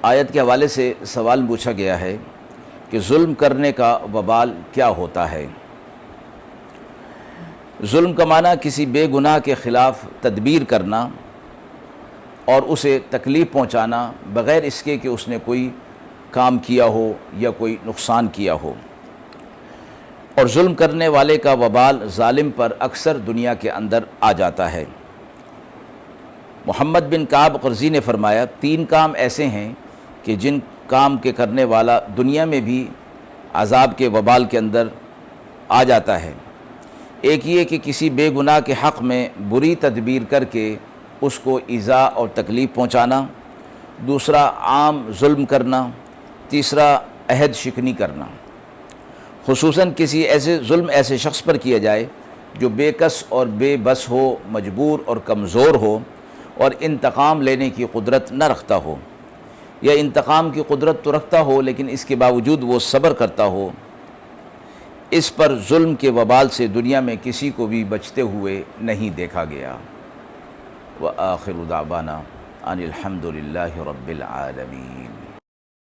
آیت کے حوالے سے سوال پوچھا گیا ہے کہ ظلم کرنے کا وبال کیا ہوتا ہے۔ ظلم کا معنی کسی بے گناہ کے خلاف تدبیر کرنا اور اسے تکلیف پہنچانا بغیر اس کے کہ اس نے کوئی کام کیا ہو یا کوئی نقصان کیا ہو، اور ظلم کرنے والے کا وبال ظالم پر اکثر دنیا کے اندر آ جاتا ہے۔ محمد بن کعب قرظی نے فرمایا 3 کام ایسے ہیں کہ جن کام کے کرنے والا دنیا میں بھی عذاب کے وبال کے اندر آ جاتا ہے۔ ایک یہ کہ کسی بے گناہ کے حق میں بری تدبیر کر کے اس کو ایذا اور تکلیف پہنچانا، دوسرا عام ظلم کرنا، تیسرا عہد شکنی کرنا۔ خصوصاً کسی ایسے ظلم ایسے شخص پر کیا جائے جو بے کس اور بے بس ہو، مجبور اور کمزور ہو اور انتقام لینے کی قدرت نہ رکھتا ہو، یا انتقام کی قدرت تو رکھتا ہو لیکن اس کے باوجود وہ صبر کرتا ہو۔ اس پر ظلم کے وبال سے دنیا میں کسی کو بھی بچتے ہوئے نہیں دیکھا گیا۔ وآخر دعوانا ان الحمد للہ رب العالمین۔